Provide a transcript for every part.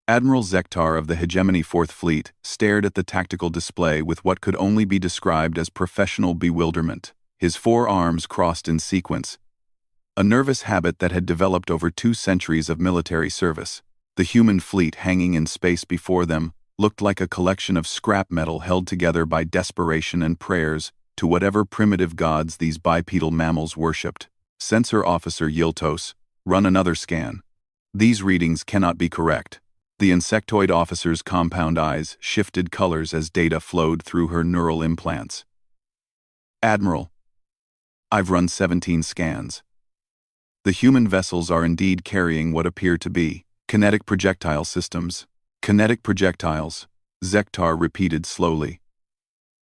Admiral Zektar of the Hegemony Fourth Fleet stared at the tactical display with what could only be described as professional bewilderment. His four arms crossed in sequence, a nervous habit that had developed over 2 centuries of military service. The human fleet hanging in space before them looked like a collection of scrap metal held together by desperation and prayers to whatever primitive gods these bipedal mammals worshipped. Sensor Officer Yiltos, run another scan. These readings cannot be correct. The insectoid officer's compound eyes shifted colors as data flowed through her neural implants. Admiral, I've run 17 scans. The human vessels are indeed carrying what appear to be kinetic projectile systems. Kinetic projectiles, Zektar repeated slowly,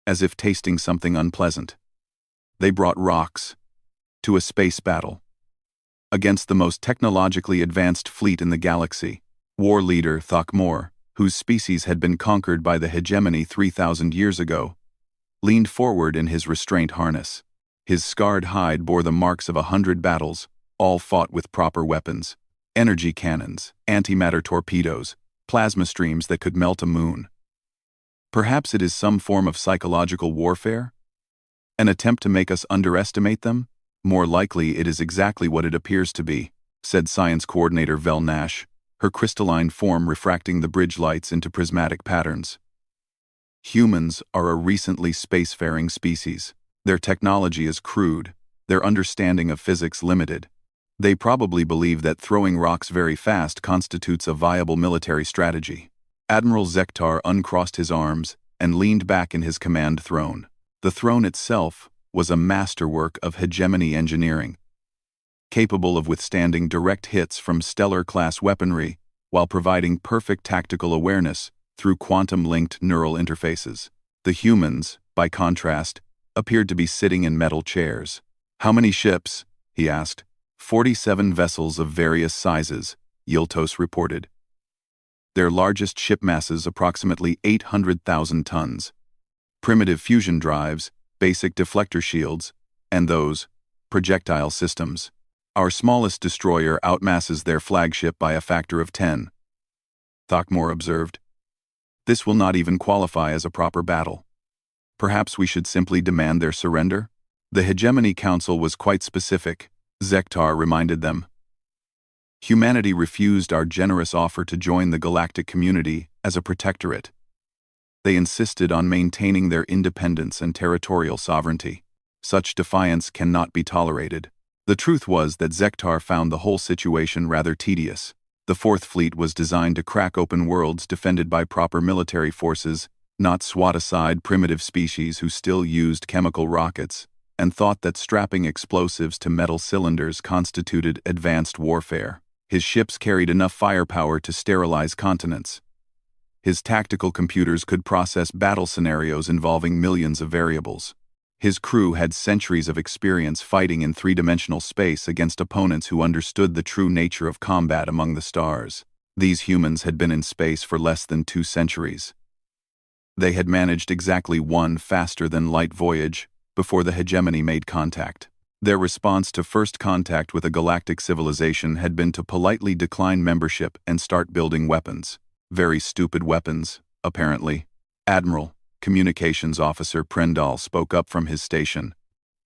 as if tasting something unpleasant. They brought rocks to a space battle against the most technologically advanced fleet in the galaxy. War leader Thakmor, whose species had been conquered by the hegemony 3,000 years ago, leaned forward in his restraint harness. His scarred hide bore the marks of 100 battles, all fought with proper weapons: energy cannons, antimatter torpedoes, plasma streams that could melt a moon. Perhaps it is some form of psychological warfare? An attempt to make us underestimate them? More likely it is exactly what it appears to be, said Science Coordinator Vel Nash, her crystalline form refracting the bridge lights into prismatic patterns. Humans are a recently spacefaring species. Their technology is crude, their understanding of physics limited. They probably believe that throwing rocks very fast constitutes a viable military strategy. Admiral Zektar uncrossed his arms and leaned back in his command throne. The throne itself was a masterwork of hegemony engineering, capable of withstanding direct hits from stellar-class weaponry while providing perfect tactical awareness through quantum-linked neural interfaces. The humans, by contrast, appeared to be sitting in metal chairs. "How many ships?" he asked. 47 vessels of various sizes, Yiltos reported. Their largest ship masses approximately 800,000 tons. Primitive fusion drives, basic deflector shields, and those projectile systems. Our smallest destroyer outmasses their flagship by a factor of 10. Thakmor observed. This will not even qualify as a proper battle. Perhaps we should simply demand their surrender? The Hegemony Council was quite specific, Zektar reminded them. Humanity refused our generous offer to join the galactic community as a protectorate. They insisted on maintaining their independence and territorial sovereignty. Such defiance cannot be tolerated. The truth was that Zektar found the whole situation rather tedious. The Fourth Fleet was designed to crack open worlds defended by proper military forces, not swat aside primitive species who still used chemical rockets and thought that strapping explosives to metal cylinders constituted advanced warfare. His ships carried enough firepower to sterilize continents. His tactical computers could process battle scenarios involving millions of variables. His crew had centuries of experience fighting in three-dimensional space against opponents who understood the true nature of combat among the stars. These humans had been in space for less than 2 centuries. They had managed exactly one faster-than-light voyage before the hegemony made contact. Their response to first contact with a galactic civilization had been to politely decline membership and start building weapons. Very stupid weapons, apparently. Admiral, Communications Officer Prendal spoke up from his station.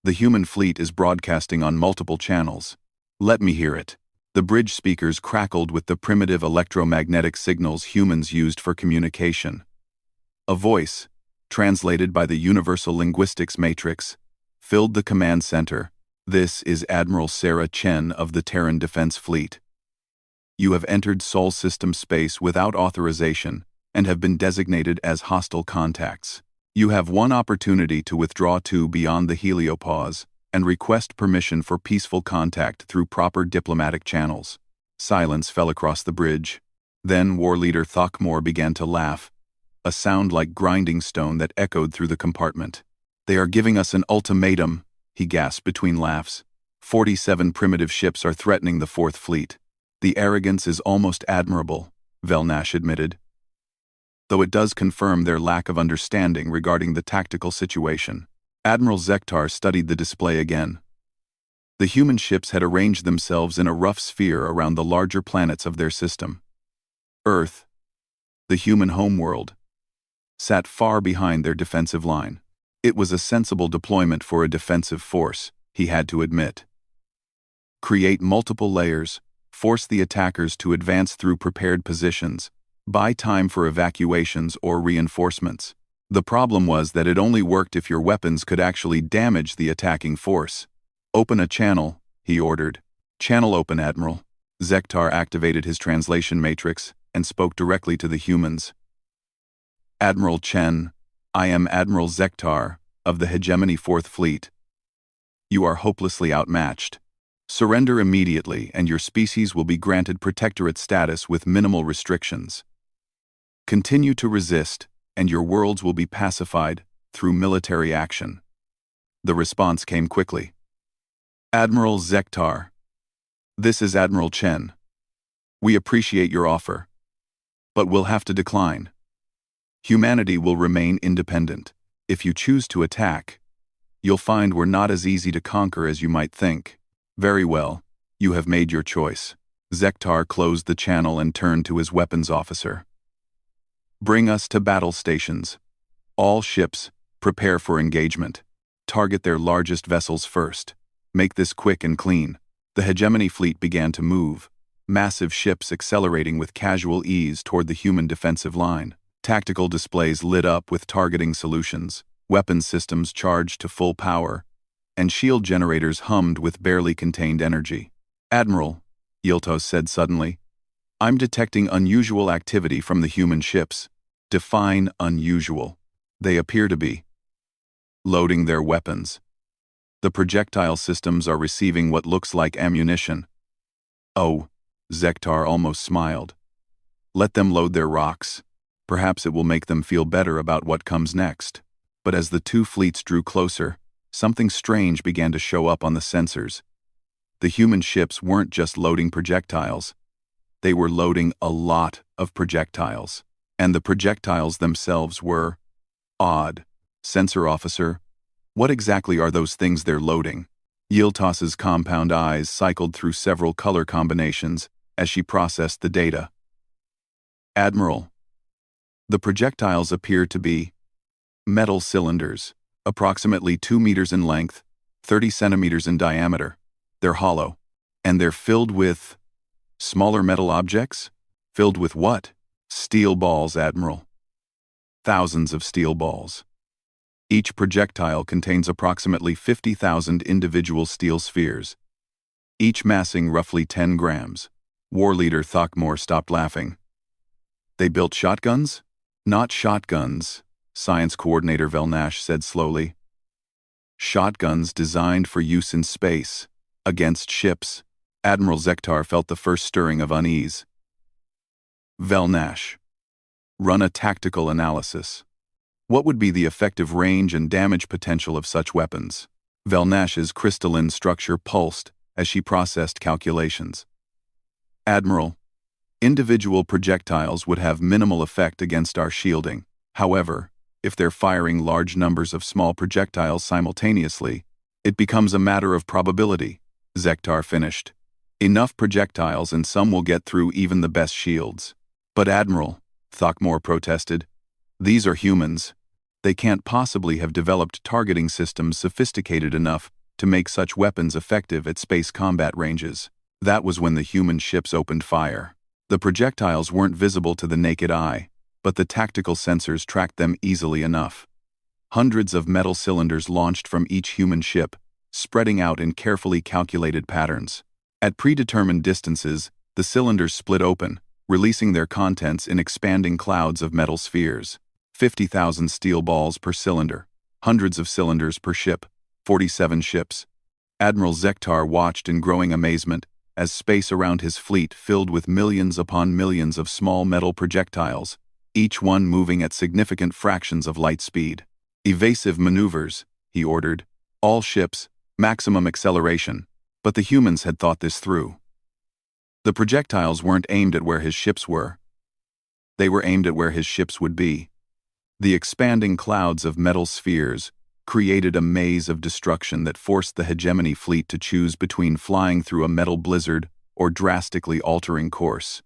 The human fleet is broadcasting on multiple channels. Let me hear it. The bridge speakers crackled with the primitive electromagnetic signals humans used for communication. A voice, translated by the Universal Linguistics Matrix, filled the command center. This is Admiral Sarah Chen of the Terran Defense Fleet. You have entered Sol System space without authorization and have been designated as hostile contacts. You have one opportunity to withdraw to beyond the heliopause and request permission for peaceful contact through proper diplomatic channels. Silence fell across the bridge. Then War Leader Thakmor began to laugh, a sound like grinding stone that echoed through the compartment. They are giving us an ultimatum, he gasped between laughs. 47 primitive ships are threatening the Fourth Fleet. The arrogance is almost admirable, Velnash admitted, though it does confirm their lack of understanding regarding the tactical situation. Admiral Zektar studied the display again. The human ships had arranged themselves in a rough sphere around the larger planets of their system. Earth, The human homeworld sat far behind their defensive line. It was a sensible deployment for a defensive force, he had to admit. Create multiple layers, force the attackers to advance through prepared positions, buy time for evacuations or reinforcements. The problem was that it only worked if your weapons could actually damage the attacking force. Open a channel, he ordered. Channel open, Admiral. Zektar activated his translation matrix and spoke directly to the humans. Admiral Chen, I am Admiral Zektar of the Hegemony 4th Fleet. You are hopelessly outmatched. Surrender immediately and your species will be granted protectorate status with minimal restrictions. Continue to resist and your worlds will be pacified through military action. The response came quickly. Admiral Zektar. This is Admiral Chen. We appreciate your offer, but we'll have to decline. Humanity will remain independent. If you choose to attack, you'll find we're not as easy to conquer as you might think. Very well, you have made your choice. Zektar closed the channel and turned to his weapons officer. Bring us to battle stations. All ships, prepare for engagement. Target their largest vessels first. Make this quick and clean. The Hegemony fleet began to move, massive ships accelerating with casual ease toward the human defensive line. Tactical displays lit up with targeting solutions, weapon systems charged to full power, and shield generators hummed with barely contained energy. Admiral, Yiltos said suddenly, I'm detecting unusual activity from the human ships. Define unusual. They appear to be loading their weapons. The projectile systems are receiving what looks like ammunition. Oh, Zektar almost smiled. Let them load their rocks. Perhaps it will make them feel better about what comes next. But as the two fleets drew closer, something strange began to show up on the sensors. The human ships weren't just loading projectiles. They were loading a lot of projectiles. And the projectiles themselves were odd. Sensor officer, what exactly are those things they're loading? Yiltos's compound eyes cycled through several color combinations as she processed the data. Admiral, the projectiles appear to be metal cylinders, approximately 2 meters in length, 30 centimeters in diameter. They're hollow, and they're filled with smaller metal objects? Filled with what? Steel balls, Admiral. Thousands of steel balls. Each projectile contains approximately 50,000 individual steel spheres, each massing roughly 10 grams. War leader Thakmor stopped laughing. They built shotguns? Not shotguns, Science Coordinator Velnash said slowly. Shotguns designed for use in space, against ships. Admiral Zektar felt the first stirring of unease. Velnash, run a tactical analysis. What would be the effective range and damage potential of such weapons? Velnash's crystalline structure pulsed as she processed calculations. Admiral, individual projectiles would have minimal effect against our shielding. However, if they're firing large numbers of small projectiles simultaneously, it becomes a matter of probability, Zektar finished. Enough projectiles and some will get through even the best shields. But Admiral, Thakmor protested, these are humans. They can't possibly have developed targeting systems sophisticated enough to make such weapons effective at space combat ranges. That was when the human ships opened fire. The projectiles weren't visible to the naked eye, but the tactical sensors tracked them easily enough. Hundreds of metal cylinders launched from each human ship, spreading out in carefully calculated patterns. At predetermined distances, the cylinders split open, releasing their contents in expanding clouds of metal spheres. 50,000 steel balls per cylinder, hundreds of cylinders per ship, 47 ships. Admiral Zektar watched in growing amazement as space around his fleet filled with millions upon millions of small metal projectiles, each one moving at significant fractions of light speed. Evasive maneuvers, he ordered. All ships, maximum acceleration. But the humans had thought this through. The projectiles weren't aimed at where his ships were. They were aimed at where his ships would be. The expanding clouds of metal spheres created a maze of destruction that forced the Hegemony fleet to choose between flying through a metal blizzard or drastically altering course.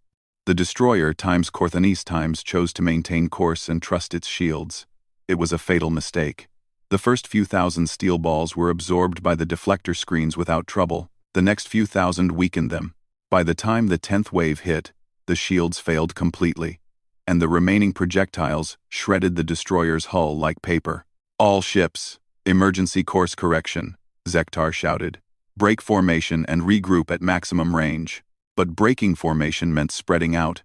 The destroyer times Corthanese times chose to maintain course and trust its shields. It was a fatal mistake. The first few thousand steel balls were absorbed by the deflector screens without trouble. The next few thousand weakened them. By the time the 10th wave hit, the shields failed completely, and the remaining projectiles shredded the destroyer's hull like paper. All ships, emergency course correction, Zektar shouted. Break formation and regroup at maximum range. But breaking formation meant spreading out,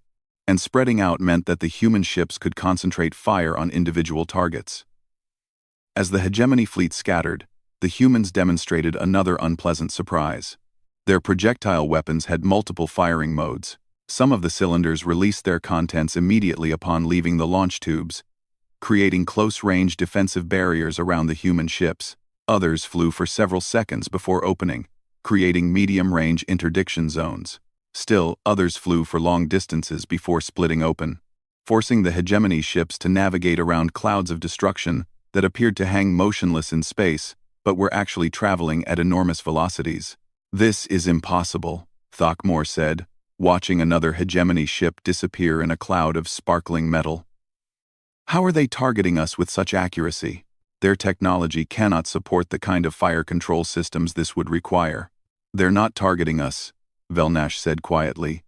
and spreading out meant that the human ships could concentrate fire on individual targets. As the hegemony fleet scattered, the humans demonstrated another unpleasant surprise. Their projectile weapons had multiple firing modes. Some of the cylinders released their contents immediately upon leaving the launch tubes, creating close-range defensive barriers around the human ships. Others flew for several seconds before opening, creating medium-range interdiction zones. Still, others flew for long distances before splitting open, forcing the hegemony ships to navigate around clouds of destruction that appeared to hang motionless in space, but were actually traveling at enormous velocities. "This is impossible," Thakmor said, watching another hegemony ship disappear in a cloud of sparkling metal. "How are they targeting us with such accuracy? Their technology cannot support the kind of fire control systems this would require." "They're not targeting us," Velnash said quietly.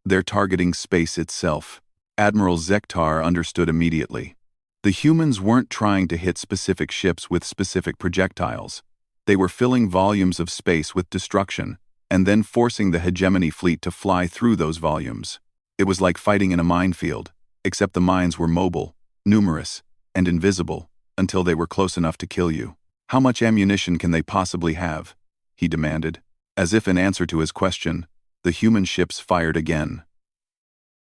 "They're targeting space itself." Admiral Zektar understood immediately. The humans weren't trying to hit specific ships with specific projectiles. They were filling volumes of space with destruction, and then forcing the hegemony fleet to fly through those volumes. It was like fighting in a minefield, except the mines were mobile, numerous, and invisible, until they were close enough to kill you. "How much ammunition can they possibly have?" he demanded. As if in answer to his question, the human ships fired again.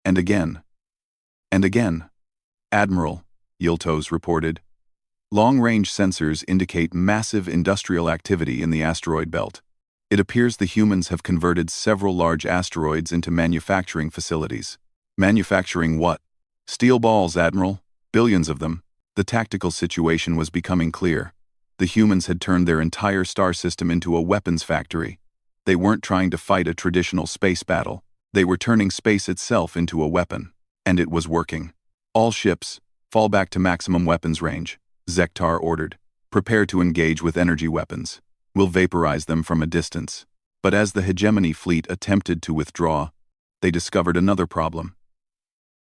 And again. And again. "Admiral," Yiltos reported, "long-range sensors indicate massive industrial activity in the asteroid belt. It appears the humans have converted several large asteroids into manufacturing facilities." "Manufacturing what?" "Steel balls, Admiral. Billions of them." The tactical situation was becoming clear. The humans had turned their entire star system into a weapons factory. They weren't trying to fight a traditional space battle. They were turning space itself into a weapon. And it was working. "All ships, fall back to maximum weapons range," Zektar ordered. "Prepare to engage with energy weapons. We'll vaporize them from a distance." But as the hegemony fleet attempted to withdraw, they discovered another problem.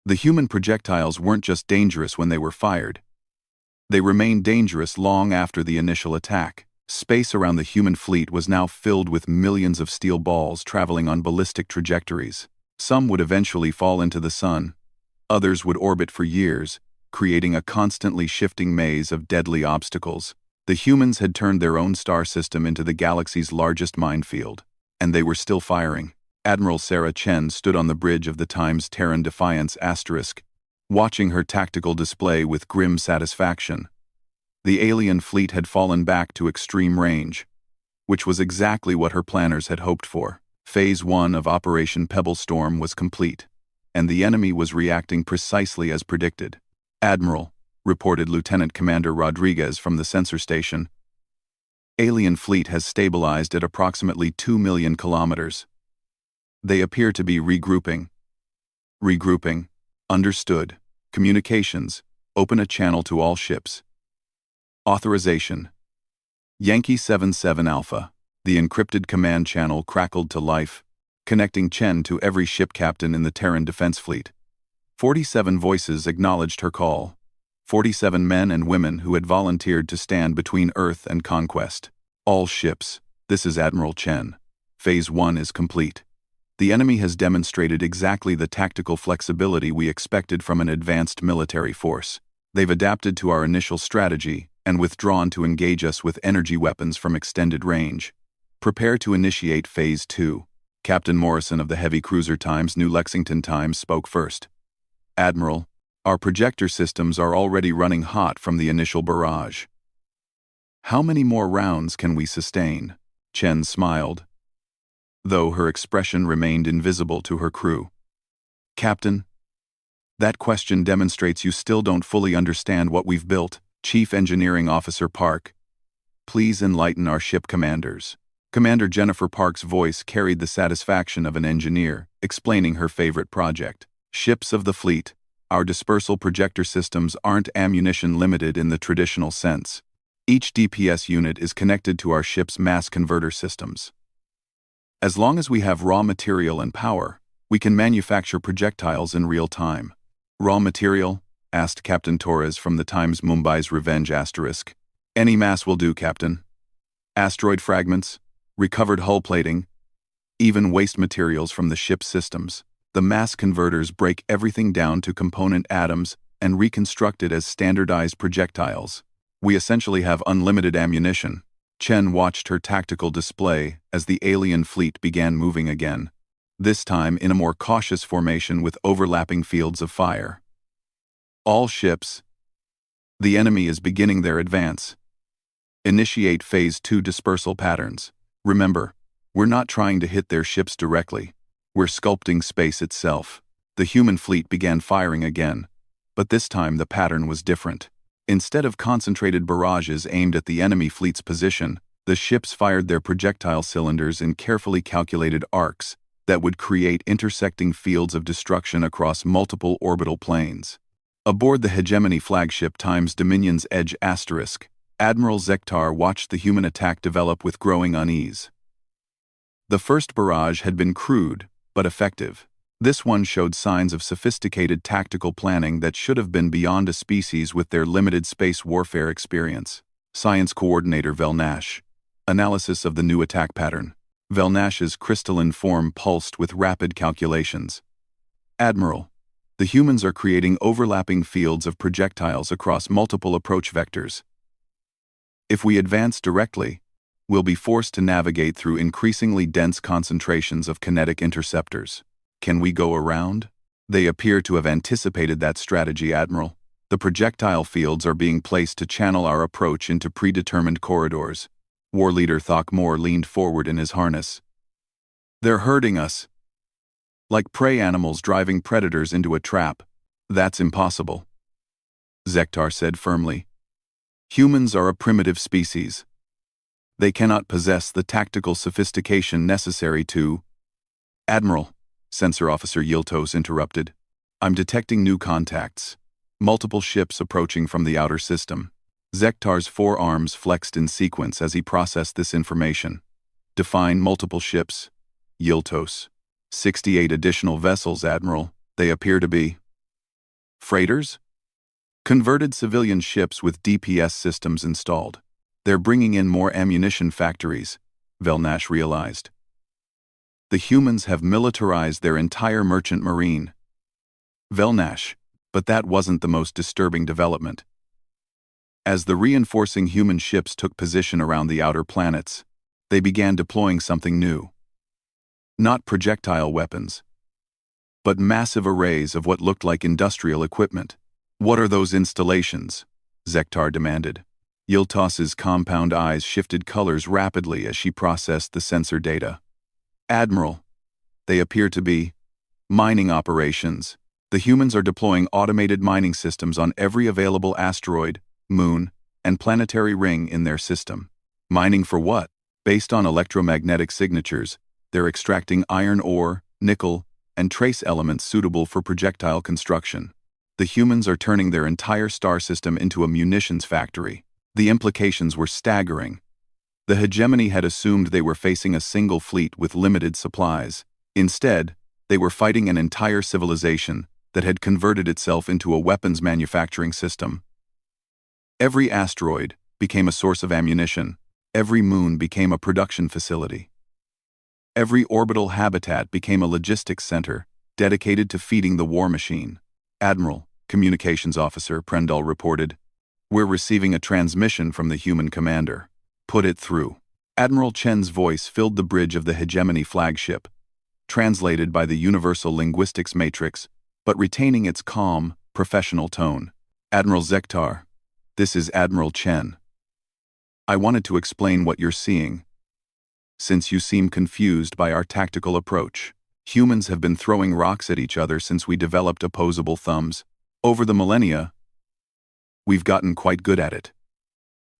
The human projectiles weren't just dangerous when they were fired. They remained dangerous long after the initial attack. Space around the human fleet was now filled with millions of steel balls traveling on ballistic trajectories. Some would eventually fall into the sun. Others would orbit for years, creating a constantly shifting maze of deadly obstacles. The humans had turned their own star system into the galaxy's largest minefield, and they were still firing. Admiral Sarah Chen stood on the bridge of the Times Terran Defiance *, watching her tactical display with grim satisfaction. The alien fleet had fallen back to extreme range, which was exactly what her planners had hoped for. Phase 1 of Operation Pebble Storm was complete, and the enemy was reacting precisely as predicted. "Admiral," reported Lieutenant Commander Rodriguez from the sensor station, "alien fleet has stabilized at approximately 2 million kilometers. They appear to be regrouping." "Regrouping. Understood. Communications. Open a channel to all ships." "Authorization." Yankee 77 Alpha. The encrypted command channel crackled to life, connecting Chen to every ship captain in the Terran Defense Fleet. 47 voices acknowledged her call. 47 men and women who had volunteered to stand between Earth and conquest. "All ships, this is Admiral Chen. Phase 1 is complete. The enemy has demonstrated exactly the tactical flexibility we expected from an advanced military force. They've adapted to our initial strategy and withdrawn to engage us with energy weapons from extended range. Prepare to initiate Phase 2. Captain Morrison of the Heavy Cruiser Times New Lexington Times spoke first. "Admiral, our projector systems are already running hot from the initial barrage. How many more rounds can we sustain?" Chen smiled, though her expression remained invisible to her crew. "Captain, that question demonstrates you still don't fully understand what we've built." Chief Engineering Officer Park, "Please enlighten our ship commanders." Commander Jennifer Park's voice carried the satisfaction of an engineer, explaining her favorite project. Ships of the fleet. Our dispersal projector systems aren't ammunition limited in the traditional sense. Each DPS unit is connected to our ship's mass converter systems. As long as we have raw material and power, we can manufacture projectiles in real time. Raw material? Asked Captain Torres from the Times Mumbai's Revenge *. Any mass will do, Captain. Asteroid fragments, recovered hull plating, even waste materials from the ship's systems. The mass converters break everything down to component atoms and reconstruct it as standardized projectiles. We essentially have unlimited ammunition. Chen watched her tactical display as the alien fleet began moving again, this time in a more cautious formation with overlapping fields of fire. All ships. The enemy is beginning their advance. Initiate Phase 2 dispersal patterns. Remember, we're not trying to hit their ships directly. We're sculpting space itself. The human fleet began firing again, but this time the pattern was different. Instead of concentrated barrages aimed at the enemy fleet's position, the ships fired their projectile cylinders in carefully calculated arcs that would create intersecting fields of destruction across multiple orbital planes. Aboard the Hegemony flagship Times Dominion's Edge *, Admiral Zektar watched the human attack develop with growing unease. The first barrage had been crude, but effective. This one showed signs of sophisticated tactical planning that should have been beyond a species with their limited space warfare experience. Science Coordinator Velnash. Analysis of the new attack pattern. Velnash's crystalline form pulsed with rapid calculations. Admiral, the humans are creating overlapping fields of projectiles across multiple approach vectors. If we advance directly, we'll be forced to navigate through increasingly dense concentrations of kinetic interceptors. Can we go around? They appear to have anticipated that strategy, Admiral. The projectile fields are being placed to channel our approach into predetermined corridors. War Leader Thokmore leaned forward in his harness. They're hurting us. Like prey animals driving predators into a trap. That's impossible. Zektar said firmly. Humans are a primitive species. They cannot possess the tactical sophistication necessary to... Admiral, Sensor Officer Yiltos interrupted. I'm detecting new contacts. Multiple ships approaching from the outer system. Zektar's forearms flexed in sequence as he processed this information. Define multiple ships. Yiltos. 68 additional vessels, Admiral. They appear to be... freighters? Converted civilian ships with DPS systems installed. They're bringing in more ammunition factories, Velnash realized. The humans have militarized their entire merchant marine. Velnash, but that wasn't the most disturbing development. As the reinforcing human ships took position around the outer planets, they began deploying something new. Not projectile weapons, but massive arrays of what looked like industrial equipment. What are those installations? Zektar demanded. Yiltos's compound eyes shifted colors rapidly as she processed the sensor data. Admiral, they appear to be mining operations. The humans are deploying automated mining systems on every available asteroid, moon, and planetary ring in their system. Mining for what? Based on electromagnetic signatures, they're extracting iron ore, nickel, and trace elements suitable for projectile construction. The humans are turning their entire star system into a munitions factory. The implications were staggering. The hegemony had assumed they were facing a single fleet with limited supplies. Instead, they were fighting an entire civilization that had converted itself into a weapons manufacturing system. Every asteroid became a source of ammunition. Every moon became a production facility. Every orbital habitat became a logistics center dedicated to feeding the war machine. Admiral, Communications Officer Prendal reported, "We're receiving a transmission from the human commander. Put it through." Admiral Chen's voice filled the bridge of the Hegemony flagship, translated by the Universal Linguistics Matrix, but retaining its calm, professional tone. Admiral Zektar, this is Admiral Chen. I wanted to explain what you're seeing. Since you seem confused by our tactical approach, humans have been throwing rocks at each other since we developed opposable thumbs. Over the millennia, we've gotten quite good at it.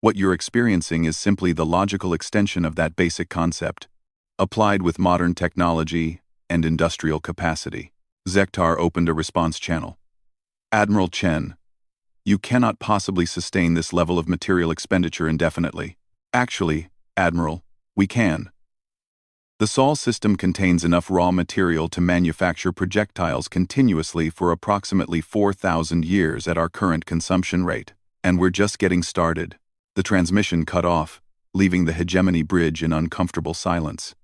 What you're experiencing is simply the logical extension of that basic concept, applied with modern technology and industrial capacity. Zektar opened a response channel. Admiral Chen, you cannot possibly sustain this level of material expenditure indefinitely. Actually, Admiral, we can. The Sol system contains enough raw material to manufacture projectiles continuously for approximately 4,000 years at our current consumption rate, and we're just getting started. The transmission cut off, leaving the hegemony bridge in uncomfortable silence.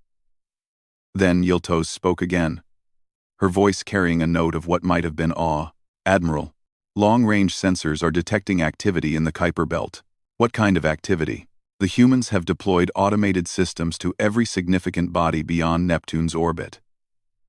Then Yiltos spoke again, her voice carrying a note of what might have been awe. Admiral, long-range sensors are detecting activity in the Kuiper Belt. What kind of activity? The humans have deployed automated systems to every significant body beyond Neptune's orbit.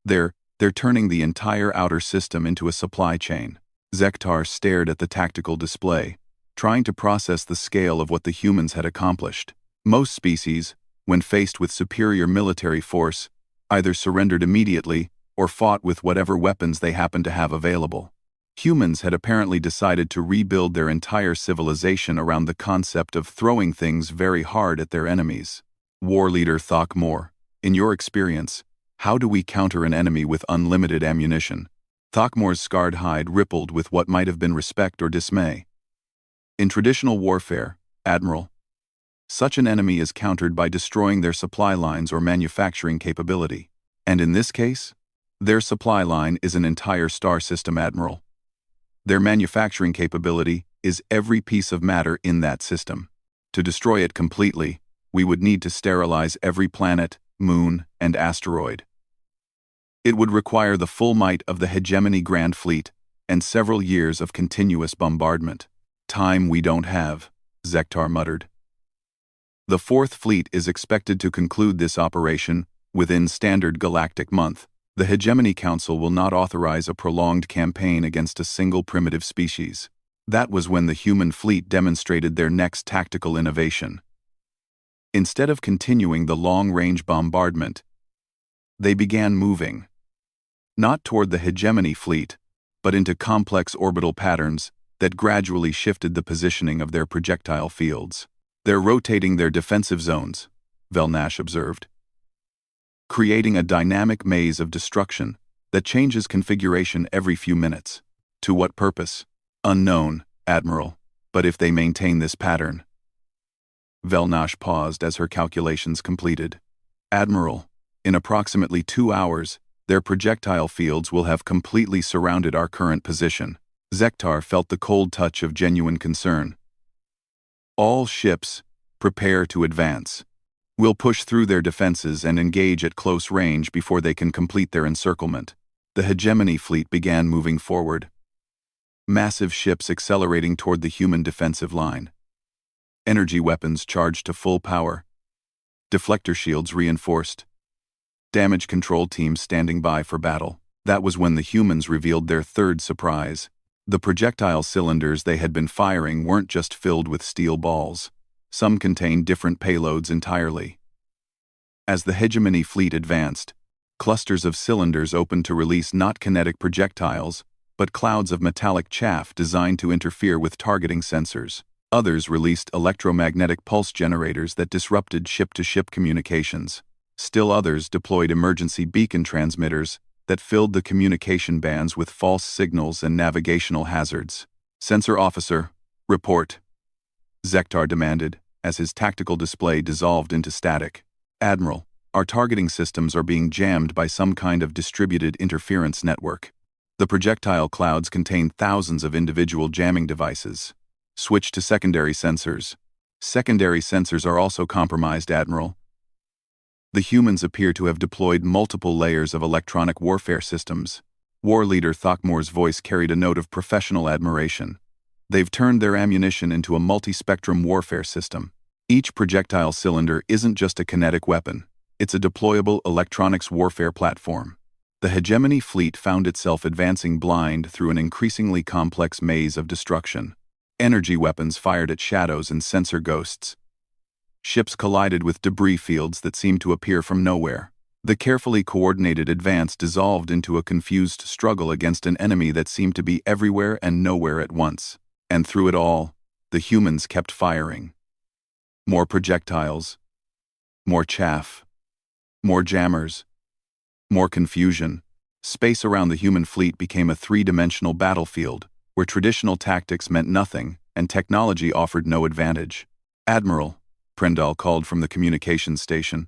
They're turning the entire outer system into a supply chain. Zektar stared at the tactical display, trying to process the scale of what the humans had accomplished. Most species, when faced with superior military force, either surrendered immediately or fought with whatever weapons they happened to have available. Humans had apparently decided to rebuild their entire civilization around the concept of throwing things very hard at their enemies. War leader Thokmor, in your experience, how do we counter an enemy with unlimited ammunition? Thokmor's scarred hide rippled with what might have been respect or dismay. In traditional warfare, Admiral, such an enemy is countered by destroying their supply lines or manufacturing capability. And in this case, their supply line is an entire star system, Admiral. Their manufacturing capability is every piece of matter in that system. To destroy it completely, we would need to sterilize every planet, moon, and asteroid. It would require the full might of the hegemony Grand Fleet and several years of continuous bombardment. Time we don't have, Zektar muttered. The Fourth Fleet is expected to conclude this operation within standard galactic month. The Hegemony Council will not authorize a prolonged campaign against a single primitive species. That was when the human fleet demonstrated their next tactical innovation. Instead of continuing the long-range bombardment, they began moving, not toward the Hegemony fleet, but into complex orbital patterns that gradually shifted the positioning of their projectile fields. They're rotating their defensive zones, Velnash observed, creating a dynamic maze of destruction that changes configuration every few minutes. To what purpose? Unknown, Admiral, but if they maintain this pattern. Velnash paused as her calculations completed. Admiral, in approximately 2 hours, their projectile fields will have completely surrounded our current position. Zektar felt the cold touch of genuine concern. All ships, prepare to advance. We'll push through their defenses and engage at close range before they can complete their encirclement. The Hegemony fleet began moving forward. Massive ships accelerating toward the human defensive line. Energy weapons charged to full power. Deflector shields reinforced. Damage control teams standing by for battle. That was when the humans revealed their third surprise. The projectile cylinders they had been firing weren't just filled with steel balls. Some contained different payloads entirely. As the Hegemony fleet advanced, clusters of cylinders opened to release not kinetic projectiles, but clouds of metallic chaff designed to interfere with targeting sensors. Others released electromagnetic pulse generators that disrupted ship-to-ship communications. Still others deployed emergency beacon transmitters that filled the communication bands with false signals and navigational hazards. Sensor officer, report, Zektar demanded, as his tactical display dissolved into static. Admiral, our targeting systems are being jammed by some kind of distributed interference network. The projectile clouds contain thousands of individual jamming devices. Switch to secondary sensors. Secondary sensors are also compromised, Admiral. The humans appear to have deployed multiple layers of electronic warfare systems. War leader Thokmor's voice carried a note of professional admiration. They've turned their ammunition into a multi-spectrum warfare system. Each projectile cylinder isn't just a kinetic weapon. It's a deployable electronics warfare platform. The Hegemony fleet found itself advancing blind through an increasingly complex maze of destruction. Energy weapons fired at shadows and sensor ghosts. Ships collided with debris fields that seemed to appear from nowhere. The carefully coordinated advance dissolved into a confused struggle against an enemy that seemed to be everywhere and nowhere at once. And through it all, the humans kept firing. More projectiles. More chaff. More jammers. More confusion. Space around the human fleet became a three-dimensional battlefield, where traditional tactics meant nothing and technology offered no advantage. "Admiral," Prendal called from the communications station.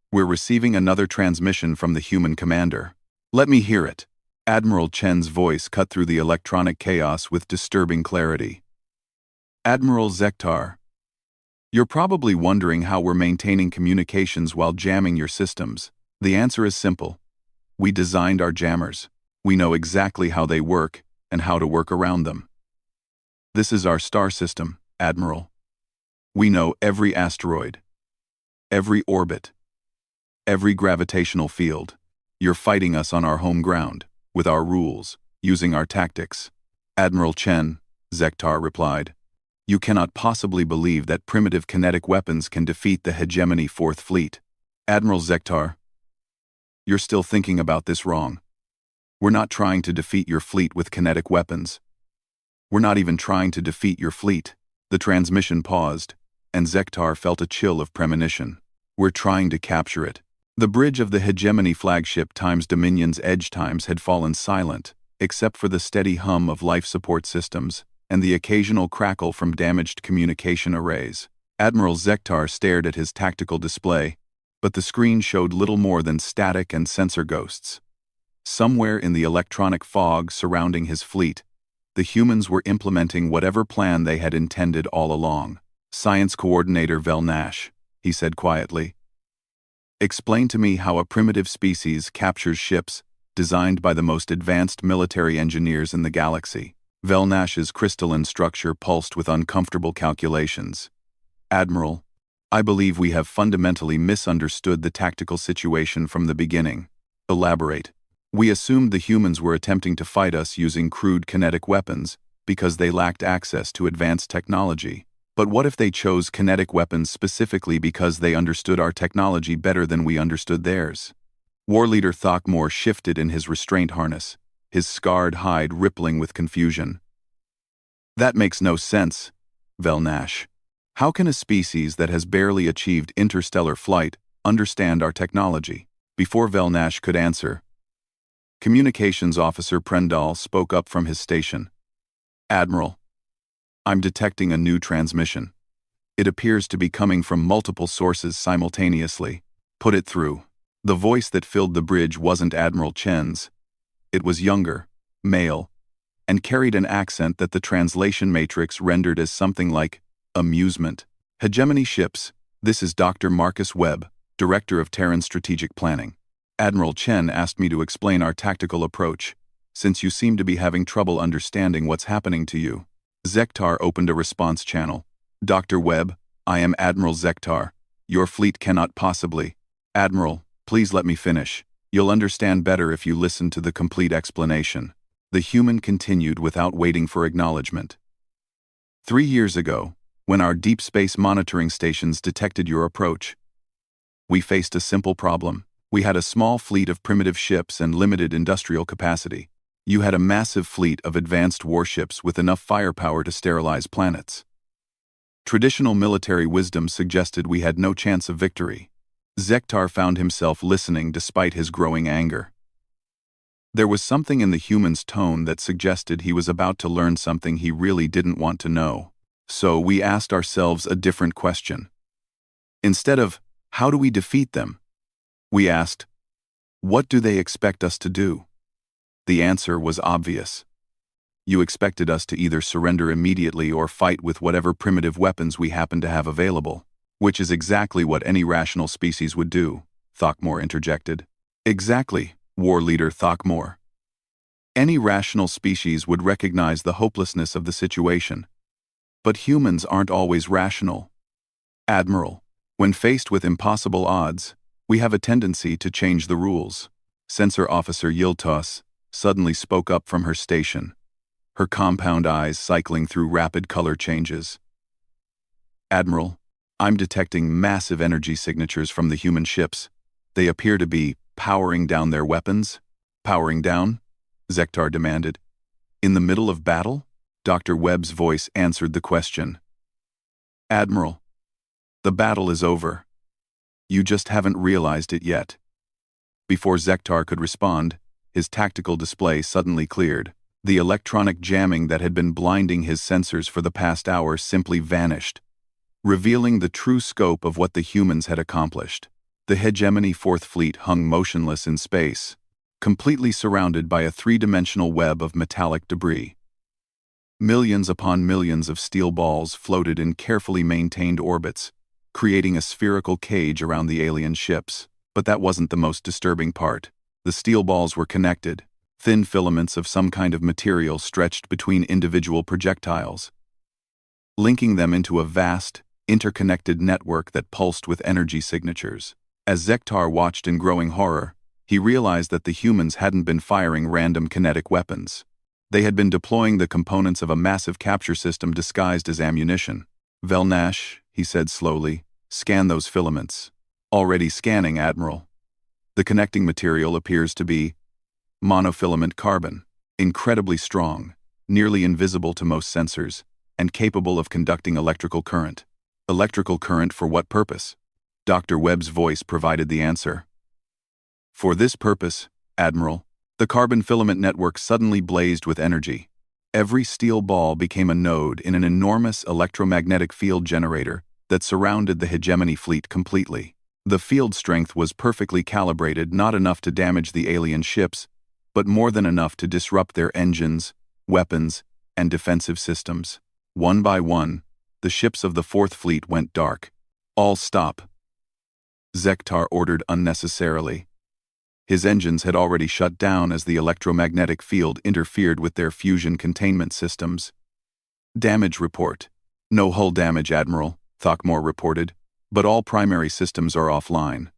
"We're receiving another transmission from the human commander." "Let me hear it." Admiral Chen's voice cut through the electronic chaos with disturbing clarity. "Admiral Zektar, you're probably wondering how we're maintaining communications while jamming your systems. The answer is simple. We designed our jammers. We know exactly how they work and how to work around them. This is our star system, Admiral. We know every asteroid, every orbit, every gravitational field. You're fighting us on our home ground, with our rules, using our tactics." "Admiral Chen," Zektar replied, "you cannot possibly believe that primitive kinetic weapons can defeat the Hegemony Fourth Fleet." "Admiral Zektar, you're still thinking about this wrong. We're not trying to defeat your fleet with kinetic weapons. We're not even trying to defeat your fleet." The transmission paused, and Zektar felt a chill of premonition. "We're trying to capture it." The bridge of the Hegemony flagship times Dominion's edge times had fallen silent, except for the steady hum of life support systems and the occasional crackle from damaged communication arrays. Admiral Zektar stared at his tactical display, but the screen showed little more than static and sensor ghosts. Somewhere in the electronic fog surrounding his fleet, the humans were implementing whatever plan they had intended all along. "Science Coordinator Vel Nash," he said quietly, "explain to me how a primitive species captures ships designed by the most advanced military engineers in the galaxy." Vel Nash's crystalline structure pulsed with uncomfortable calculations. "Admiral, I believe we have fundamentally misunderstood the tactical situation from the beginning." "Elaborate." "We assumed the humans were attempting to fight us using crude kinetic weapons because they lacked access to advanced technology. But what if they chose kinetic weapons specifically because they understood our technology better than we understood theirs?" War Leader Thakmor shifted in his restraint harness, his scarred hide rippling with confusion. "That makes no sense, Vel Nash. How can a species that has barely achieved interstellar flight understand our technology?" Before Vel Nash could answer, Communications Officer Prendal spoke up from his station. "Admiral, I'm detecting a new transmission. It appears to be coming from multiple sources simultaneously. Put it through." The voice that filled the bridge wasn't Admiral Chen's. It was younger, male, and carried an accent that the translation matrix rendered as something like amusement. "Hegemony ships, this is Dr. Marcus Webb, Director of Terran Strategic Planning. Admiral Chen asked me to explain our tactical approach, since you seem to be having trouble understanding what's happening to you." Zektar opened a response channel. "Dr. Webb, I am Admiral Zektar. Your fleet cannot possibly—" "Admiral, please let me finish. You'll understand better if you listen to the complete explanation." The human continued without waiting for acknowledgement. 3 years ago, when our deep space monitoring stations detected your approach, we faced a simple problem. We had a small fleet of primitive ships and limited industrial capacity. You had a massive fleet of advanced warships with enough firepower to sterilize planets. Traditional military wisdom suggested we had no chance of victory. Zektar found himself listening despite his growing anger. There was something in the human's tone that suggested he was about to learn something he really didn't want to know. So we asked ourselves a different question. Instead of, "How do we defeat them?" we asked, "What do they expect us to do?" The answer was obvious. You expected us to either surrender immediately or fight with whatever primitive weapons we happen to have available, which is exactly what any rational species would do, Thakmor interjected. "Exactly, War Leader Thakmor. Any rational species would recognize the hopelessness of the situation. But humans aren't always rational. Admiral, when faced with impossible odds, we have a tendency to change the rules." Sensor Officer Yiltos suddenly spoke up from her station, her compound eyes cycling through rapid color changes. "Admiral, I'm detecting massive energy signatures from the human ships. They appear to be powering down their weapons." "Powering down?" Zektar demanded. "In the middle of battle?" Dr. Webb's voice answered the question. "Admiral, The battle is over. You just haven't realized it yet. Before Zektar could respond, his tactical display suddenly cleared. The electronic jamming that had been blinding his sensors for the past hour simply vanished, revealing the true scope of what the humans had accomplished. The Hegemony Fourth Fleet hung motionless in space, completely surrounded by a three-dimensional web of metallic debris. Millions upon millions of steel balls floated in carefully maintained orbits, creating a spherical cage around the alien ships. But that wasn't the most disturbing part. The steel balls were connected, thin filaments of some kind of material stretched between individual projectiles, linking them into a vast, interconnected network that pulsed with energy signatures. As Zektar watched in growing horror, he realized that the humans hadn't been firing random kinetic weapons. They had been deploying the components of a massive capture system disguised as ammunition. "Velnash," he said slowly, "scan those filaments." "Already scanning, Admiral." The connecting material appears to be monofilament carbon, incredibly strong, nearly invisible to most sensors, and capable of conducting electrical current. Electrical current for what purpose? Dr. Webb's voice provided the answer. "For this purpose, Admiral." The carbon filament network suddenly blazed with energy. Every steel ball became a node in an enormous electromagnetic field generator that surrounded the Hegemony fleet completely. The field strength was perfectly calibrated, not enough to damage the alien ships, but more than enough to disrupt their engines, weapons, and defensive systems. One by one, the ships of the Fourth Fleet went dark. "All stop," Zektar ordered unnecessarily. His engines had already shut down as the electromagnetic field interfered with their fusion containment systems. "Damage report." "No hull damage, Admiral," Thakmor reported, "but all primary systems are offline.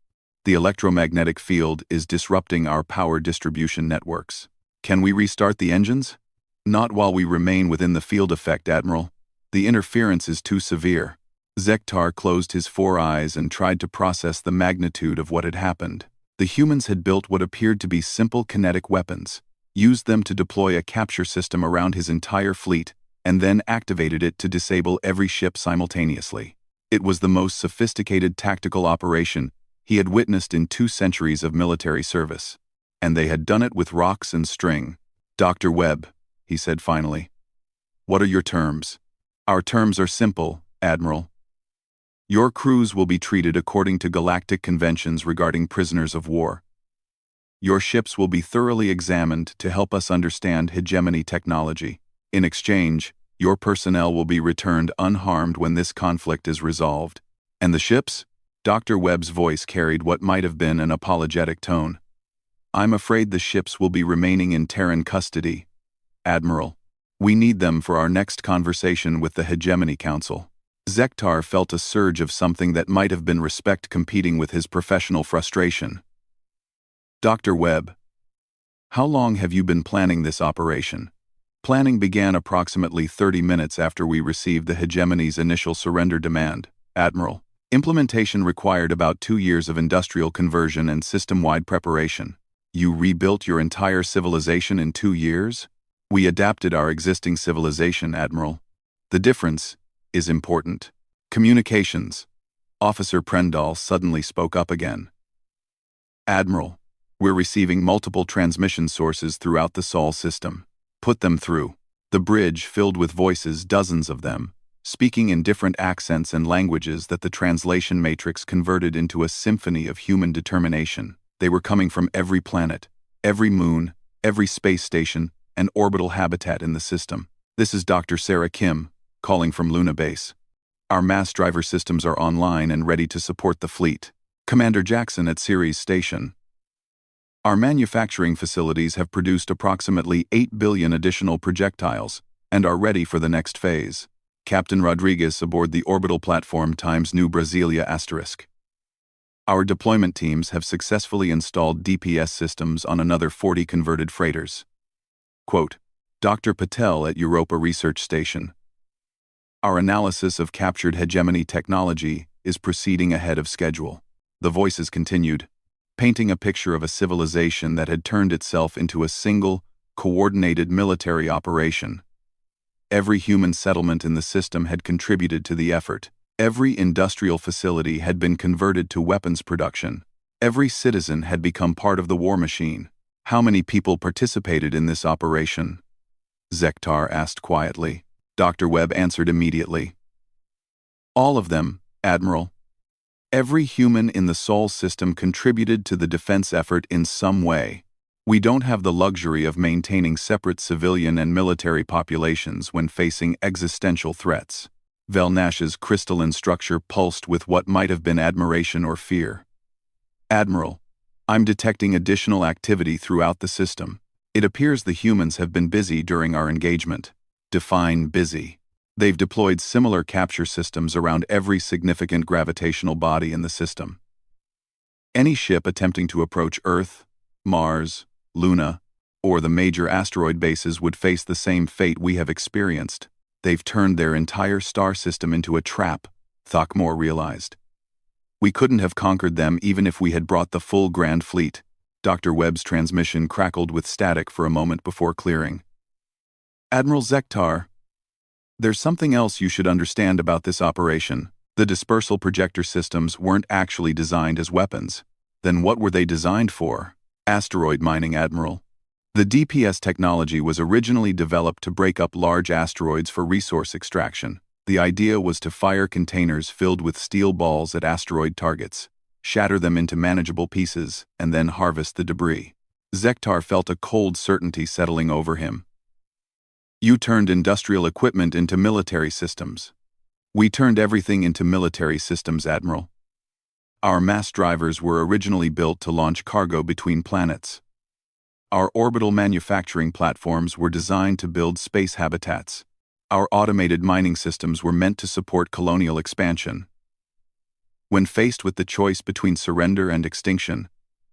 The electromagnetic field is disrupting our power distribution networks." "Can we restart the engines?" "Not while we remain within the field effect, Admiral. The interference is too severe." Zektar closed his four eyes and tried to process the magnitude of what had happened. The humans had built what appeared to be simple kinetic weapons, used them to deploy a capture system around his entire fleet, and then activated it to disable every ship simultaneously. It was the most sophisticated tactical operation he had witnessed in 2 centuries of military service. And they had done it with rocks and string. "Dr. Webb," he said finally, "what are your terms?" "Our terms are simple, Admiral. Your crews will be treated according to galactic conventions regarding prisoners of war. Your ships will be thoroughly examined to help us understand hegemony technology. In exchange, your personnel will be returned unharmed when this conflict is resolved." "And the ships?" Dr. Webb's voice carried what might have been an apologetic tone. "I'm afraid the ships will be remaining in Terran custody, Admiral. We need them for our next conversation with the Hegemony Council." Zektar felt a surge of something that might have been respect competing with his professional frustration. "Dr. Webb, how long have you been planning this operation?" "Planning began approximately 30 minutes after we received the Hegemony's initial surrender demand, Admiral. Implementation required about 2 years of industrial conversion and system-wide preparation." "You rebuilt your entire civilization in 2 years?" "We adapted our existing civilization, Admiral. The difference is important." "Communications." Officer Prendal suddenly spoke up again. "Admiral, we're receiving multiple transmission sources throughout the Sol system. Put them through." The bridge filled with voices, dozens of them, speaking in different accents and languages that the translation matrix converted into a symphony of human determination. They were coming from every planet, every moon, every space station, and orbital habitat in the system. "This is Dr. Sarah Kim, calling from Luna Base. Our mass driver systems are online and ready to support the fleet. Commander Jackson at Ceres Station. Our manufacturing facilities have produced approximately 8 billion additional projectiles and are ready for the next phase. Captain Rodriguez aboard the orbital platform Times New Brasilia **. Our deployment teams have successfully installed DPS systems on another 40 converted freighters. Quote, Dr. Patel at Europa Research Station. Our analysis of captured hegemony technology is proceeding ahead of schedule. The voices continued, painting a picture of a civilization that had turned itself into a single, coordinated military operation. Every human settlement in the system had contributed to the effort, Every industrial facility had been converted to weapons production. Every citizen had become part of the war machine. How many people participated in this operation? Zektar asked quietly. Dr. Webb answered immediately. All of them, Admiral. Every human in the Sol system contributed to the defense effort in some way. We don't have the luxury of maintaining separate civilian and military populations when facing existential threats. Velnash's crystalline structure pulsed with what might have been admiration or fear. Admiral, I'm detecting additional activity throughout the system. It appears the humans have been busy during our engagement. Define busy. They've deployed similar capture systems around every significant gravitational body in the system. Any ship attempting to approach Earth, Mars, Luna, or the major asteroid bases would face the same fate we have experienced. They've turned their entire star system into a trap, Thakmor realized. We couldn't have conquered them even if we had brought the full Grand Fleet. Dr. Webb's transmission crackled with static for a moment before clearing. Admiral Zektar, there's something else you should understand about this operation. The dispersal projector systems weren't actually designed as weapons. Then what were they designed for? Asteroid mining, Admiral. The DPS technology was originally developed to break up large asteroids for resource extraction. The idea was to fire containers filled with steel balls at asteroid targets, shatter them into manageable pieces, and then harvest the debris. Zektar felt a cold certainty settling over him. You turned industrial equipment into military systems. We turned everything into military systems, Admiral. Our mass drivers were originally built to launch cargo between planets. Our orbital manufacturing platforms were designed to build space habitats. Our automated mining systems were meant to support colonial expansion. When faced with the choice between surrender and extinction,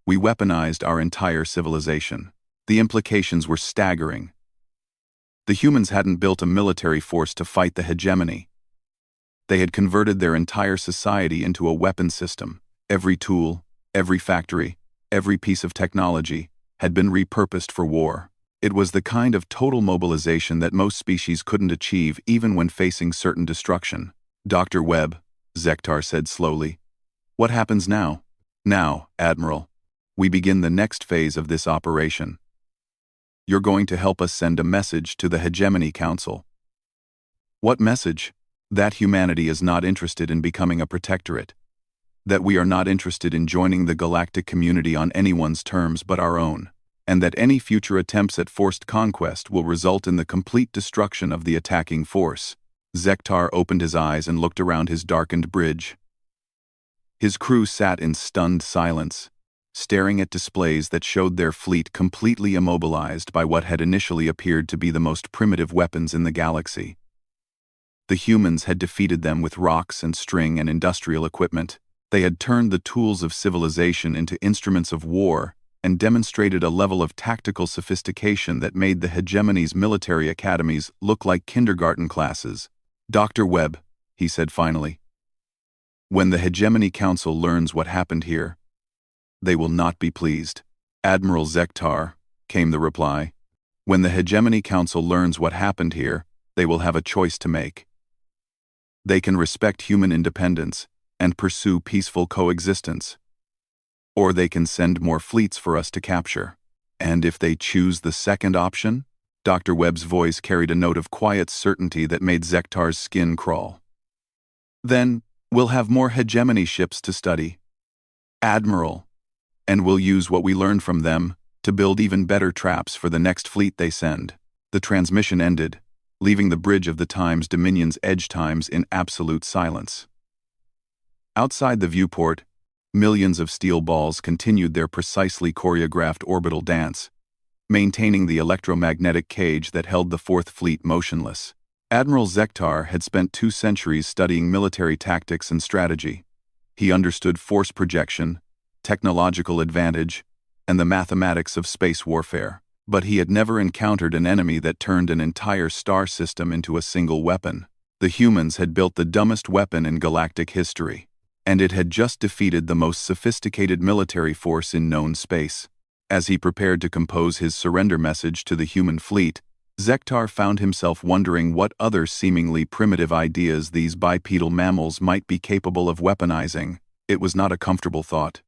we weaponized our entire civilization. The implications were staggering. The humans hadn't built a military force to fight the hegemony. They had converted their entire society into a weapon system. Every tool, every factory, every piece of technology had been repurposed for war. It was the kind of total mobilization that most species couldn't achieve even when facing certain destruction. Dr. Webb, Zektar said slowly. What happens now? Now, Admiral, we begin the next phase of this operation. You're going to help us send a message to the Hegemony Council. What message? That humanity is not interested in becoming a protectorate. That we are not interested in joining the galactic community on anyone's terms but our own. And that any future attempts at forced conquest will result in the complete destruction of the attacking force. Zektar opened his eyes and looked around his darkened bridge. His crew sat in stunned silence, staring at displays that showed their fleet completely immobilized by what had initially appeared to be the most primitive weapons in the galaxy. The humans had defeated them with rocks and string and industrial equipment. They had turned the tools of civilization into instruments of war and demonstrated a level of tactical sophistication that made the hegemony's military academies look like kindergarten classes. Dr. Webb, he said finally, when the Hegemony Council learns what happened here, they will not be pleased. Admiral Zektar, came the reply. When the Hegemony Council learns what happened here, they will have a choice to make. They can respect human independence and pursue peaceful coexistence. Or they can send more fleets for us to capture. And if they choose the second option? Dr. Webb's voice carried a note of quiet certainty that made Zektar's skin crawl. Then, we'll have more hegemony ships to study. Admiral. And we'll use what we learned from them to build even better traps for the next fleet they send. The transmission ended, leaving the bridge of the Time's Dominion's edge times in absolute silence. Outside the viewport, millions of steel balls continued their precisely choreographed orbital dance, maintaining the electromagnetic cage that held the Fourth Fleet motionless. Admiral Zektar had spent 2 centuries studying military tactics and strategy. He understood force projection, technological advantage, and the mathematics of space warfare. But he had never encountered an enemy that turned an entire star system into a single weapon. The humans had built the dumbest weapon in galactic history, and it had just defeated the most sophisticated military force in known space. As he prepared to compose his surrender message to the human fleet, Zektar found himself wondering what other seemingly primitive ideas these bipedal mammals might be capable of weaponizing. It was not a comfortable thought.